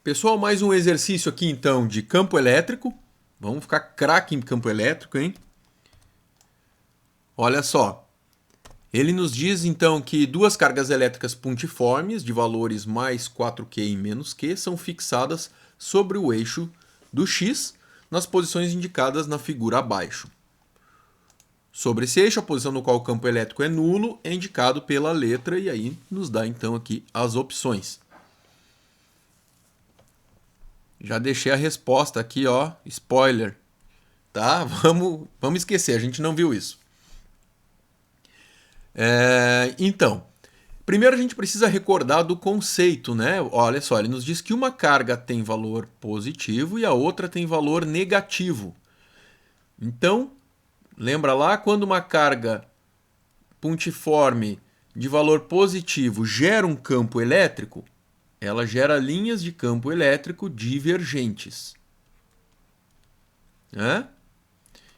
Pessoal, mais um exercício aqui então de campo elétrico. Vamos ficar craque em campo elétrico, hein? Olha só. Ele nos diz então que duas cargas elétricas pontiformes de valores mais 4Q e menos Q são fixadas sobre o eixo do X nas posições indicadas na figura abaixo. Sobre esse eixo, a posição no qual o campo elétrico é nulo é indicado pela letra e aí nos dá então aqui as opções. Já deixei a resposta aqui, ó, spoiler, tá? Vamos esquecer, a gente não viu isso. Então, primeiro a gente precisa recordar do conceito, né? Olha só, ele nos diz que uma carga tem valor positivo e a outra tem valor negativo. Então, lembra lá, quando uma carga pontiforme de valor positivo gera um campo elétrico, ela gera linhas de campo elétrico divergentes. Né?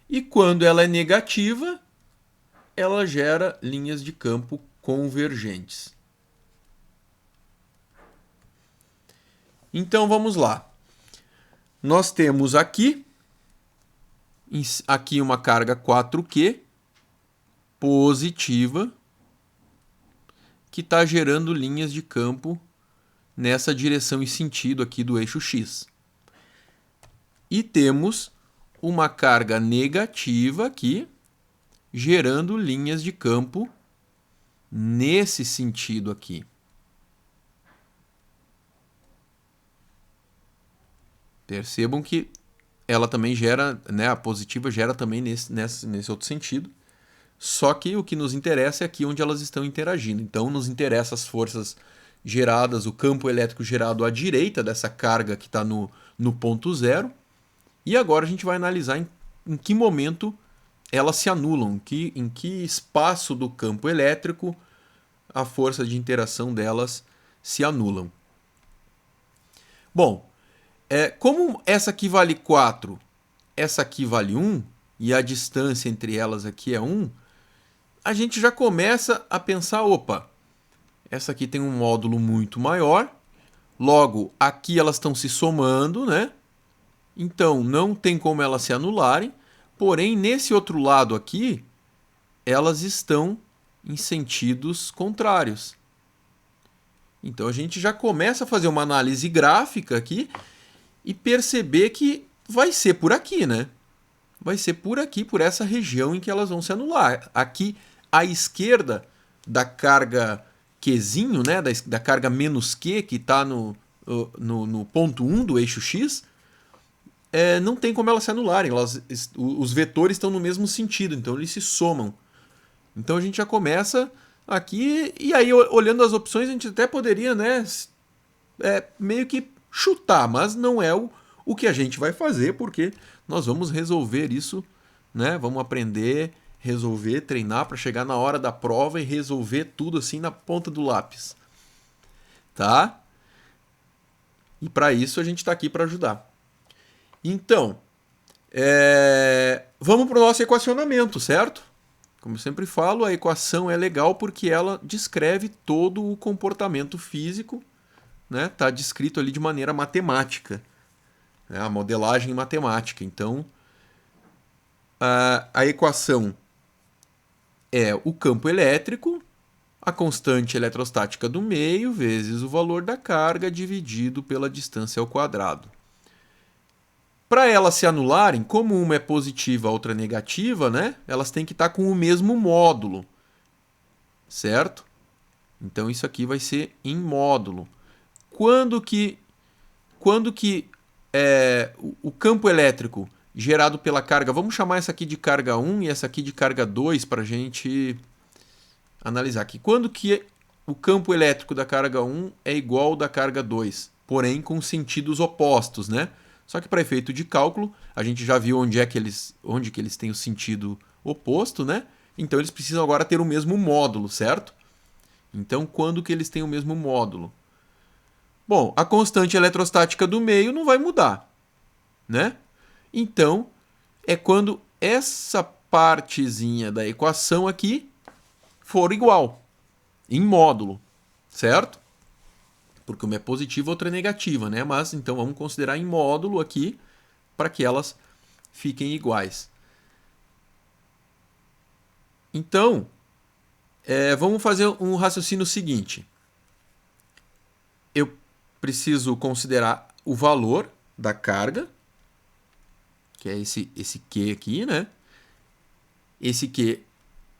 E quando ela é negativa, ela gera linhas de campo convergentes. Então vamos lá. Nós temos aqui uma carga 4Q positiva que está gerando linhas de campo nessa direção e sentido aqui do eixo X. E temos uma carga negativa aqui gerando linhas de campo nesse sentido aqui. Percebam que ela também gera, né, a positiva gera também nesse outro sentido. Só que o que nos interessa é aqui onde elas estão interagindo. Então nos interessa as forças geradas, o campo elétrico gerado à direita dessa carga que está no ponto zero. E agora a gente vai analisar em que momento elas se anulam, em que espaço do campo elétrico a força de interação delas se anulam. Bom, como essa aqui vale 4, essa aqui vale 1, e a distância entre elas aqui é 1, a gente já começa a pensar, opa, essa aqui tem um módulo muito maior, logo aqui elas estão se somando, né? Então não tem como elas se anularem, porém nesse outro lado aqui, elas estão em sentidos contrários. Então a gente já começa a fazer uma análise gráfica aqui e perceber que vai ser por aqui, né? Vai ser por aqui, por essa região em que elas vão se anular. Aqui à esquerda da carga Qzinho, né, da carga menos Q, que está no ponto 1 do eixo X, não tem como elas se anularem. Os vetores estão no mesmo sentido, então eles se somam. Então a gente já começa aqui, e aí olhando as opções a gente até poderia, né, meio que chutar, mas não é o que a gente vai fazer, porque nós vamos resolver isso, né? Vamos aprender, resolver, treinar para chegar na hora da prova e resolver tudo assim na ponta do lápis. Tá? E para isso a gente está aqui para ajudar. Então, vamos para o nosso equacionamento, certo? Como eu sempre falo, a equação é legal porque ela descreve todo o comportamento físico, né? Tá descrito ali de maneira matemática, né? A modelagem matemática. Então, a equação é o campo elétrico, a constante eletrostática do meio, vezes o valor da carga dividido pela distância ao quadrado. Para elas se anularem, como uma é positiva, a outra é negativa, né? Elas têm que estar com o mesmo módulo, certo? Então isso aqui vai ser em módulo. Quando que o campo elétrico gerado pela carga, vamos chamar essa aqui de carga 1 e essa aqui de carga 2 para a gente analisar aqui. Quando que o campo elétrico da carga 1 é igual ao da carga 2, porém com sentidos opostos, né? Só que para efeito de cálculo, a gente já viu onde que eles têm o sentido oposto, né? Então eles precisam agora ter o mesmo módulo, certo? Então quando que eles têm o mesmo módulo? Bom, a constante eletrostática do meio não vai mudar, né? Então, é quando essa partezinha da equação aqui for igual, em módulo, certo? porque uma é positiva, outra é negativa, né? Mas então vamos considerar em módulo aqui para que elas fiquem iguais. Então, vamos fazer um raciocínio seguinte. Eu preciso considerar o valor da carga, que é esse Q aqui, né? Esse Q,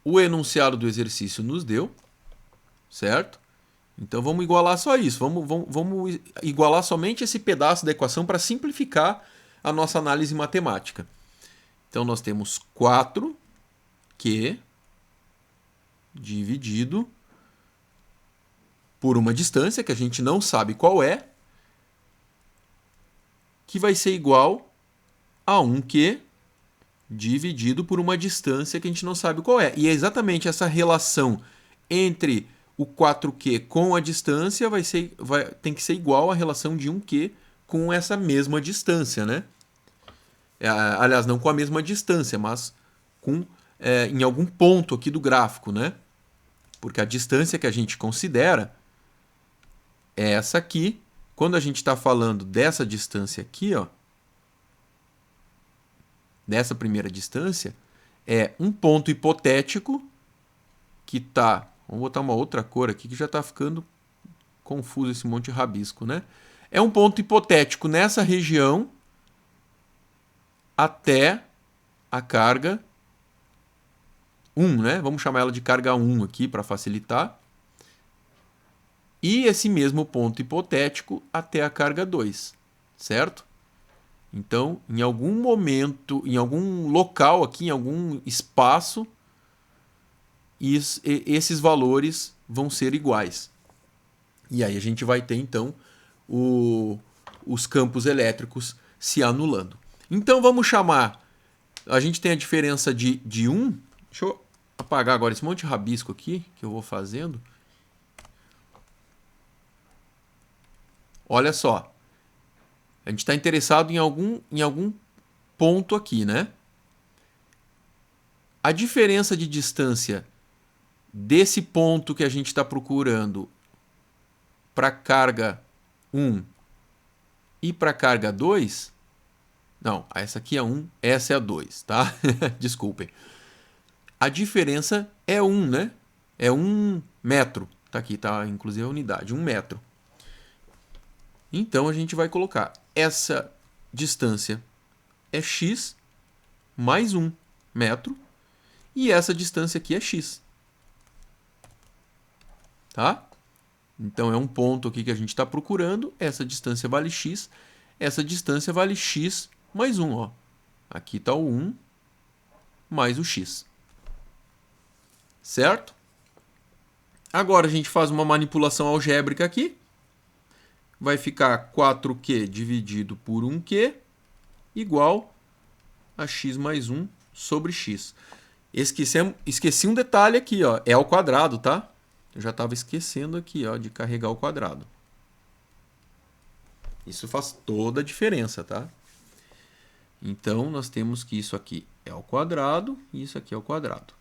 o enunciado do exercício nos deu, certo? Então vamos igualar só isso. Vamos igualar somente esse pedaço da equação para simplificar a nossa análise matemática. Então nós temos 4Q dividido por uma distância que a gente não sabe qual é, que vai ser igual a 1Q dividido por uma distância que a gente não sabe qual é. E é exatamente essa relação entre o 4Q com a distância tem que ser igual à relação de 1Q com essa mesma distância, né? Aliás, não com a mesma distância, mas em algum ponto aqui do gráfico, né? Porque a distância que a gente considera é essa aqui. Quando a gente está falando dessa distância aqui, ó, dessa primeira distância, é um ponto hipotético que está... Vamos botar uma outra cor aqui que já está ficando confuso esse monte de rabisco, né? É um ponto hipotético nessa região até a carga 1, né? Vamos chamar ela de carga 1 aqui para facilitar. E esse mesmo ponto hipotético até a carga 2, certo? Então, em algum momento, em algum local aqui, em algum espaço, esses valores vão ser iguais. E aí a gente vai ter, então, os campos elétricos se anulando. Então, vamos chamar... A gente tem a diferença de 1. Deixa eu apagar agora esse monte de rabisco aqui que eu vou fazendo. Olha só. A gente está interessado em algum ponto aqui, né? A diferença de distância desse ponto que a gente está procurando para a carga 1 e para a carga 2... Não, essa aqui é 1, essa é a 2, tá? Desculpem. A diferença é 1, né? É 1 metro. Tá aqui, tá? Inclusive a unidade, 1 metro. Então a gente vai colocar essa distância é x mais 1 metro e essa distância aqui é x. Tá? Então é um ponto aqui que a gente está procurando, essa distância vale x, essa distância vale x mais 1. Ó. Aqui está o 1 mais o x. Certo? Agora a gente faz uma manipulação algébrica aqui. Vai ficar 4Q dividido por 1Q igual a x mais 1 sobre x. Esqueci um detalhe aqui, ó, é ao quadrado, tá? Eu já estava esquecendo aqui, ó, de carregar o quadrado. Isso faz toda a diferença, tá? Então, nós temos que isso aqui é ao quadrado e isso aqui é ao quadrado.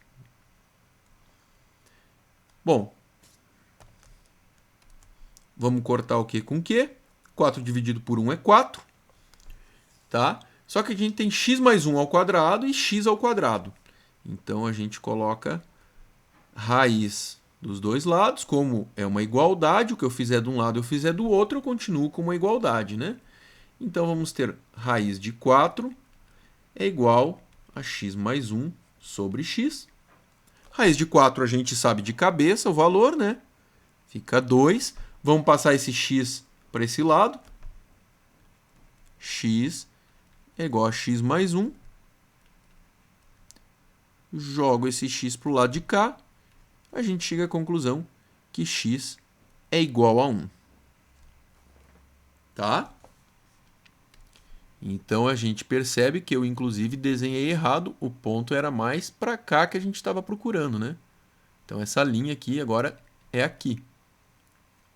Bom, vamos cortar o Q com Q. 4 dividido por 1 é 4. Tá? Só que a gente tem x mais 1 ao quadrado e x ao quadrado. Então, a gente coloca raiz dos dois lados. Como é uma igualdade, o que eu fizer de um lado eu fizer do outro, eu continuo com uma igualdade, né? Então, vamos ter raiz de 4 é igual a x mais 1 sobre x. Raiz de 4 a gente sabe de cabeça o valor, né? Fica 2. Vamos passar esse x para esse lado. X é igual a x mais 1. Jogo esse x para o lado de cá. A gente chega à conclusão que x é igual a 1. Tá? Então, a gente percebe que eu, inclusive, desenhei errado. O ponto era mais para cá que a gente estava procurando, né? Então, essa linha aqui agora é aqui.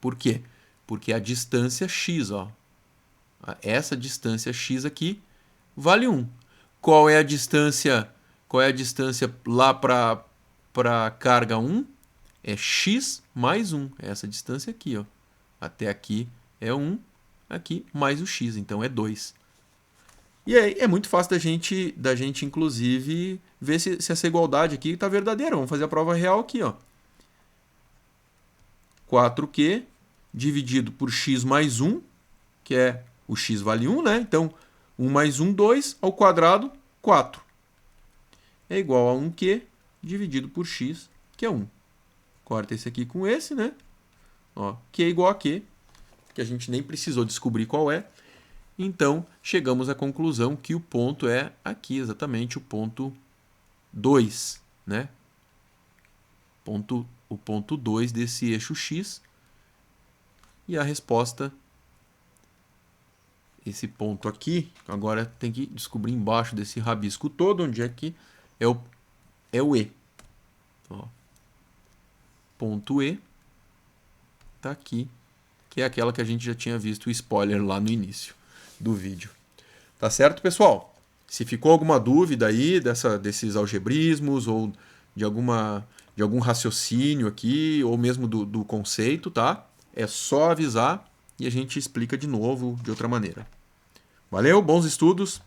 Por quê? Porque a distância x, ó, essa distância x aqui vale 1. Qual é a distância lá para a carga 1? É x mais 1. É essa distância aqui, ó. até aqui é 1, aqui mais o x, então é 2. E aí é muito fácil da gente inclusive, ver se essa igualdade aqui está verdadeira. Vamos fazer a prova real aqui, ó. 4q dividido por x mais 1, que é o x vale 1, né? Então, 1 mais 1, 2, ao quadrado, 4. É igual a 1q dividido por x, que é 1. Corta esse aqui com esse, né? Ó, q é igual a q, que a gente nem precisou descobrir qual é. Então, chegamos à conclusão que o ponto é aqui, exatamente o ponto 2, né? O ponto 2 desse eixo x. E a resposta, esse ponto aqui, agora tem que descobrir embaixo desse rabisco todo, onde é que é o E. Ó. Ponto E está aqui, que é aquela que a gente já tinha visto o spoiler lá no início do vídeo. Tá certo, pessoal? Se ficou alguma dúvida aí desses algebrismos ou de algum raciocínio aqui, ou mesmo do conceito, tá? É só avisar e a gente explica de novo de outra maneira. Valeu, bons estudos!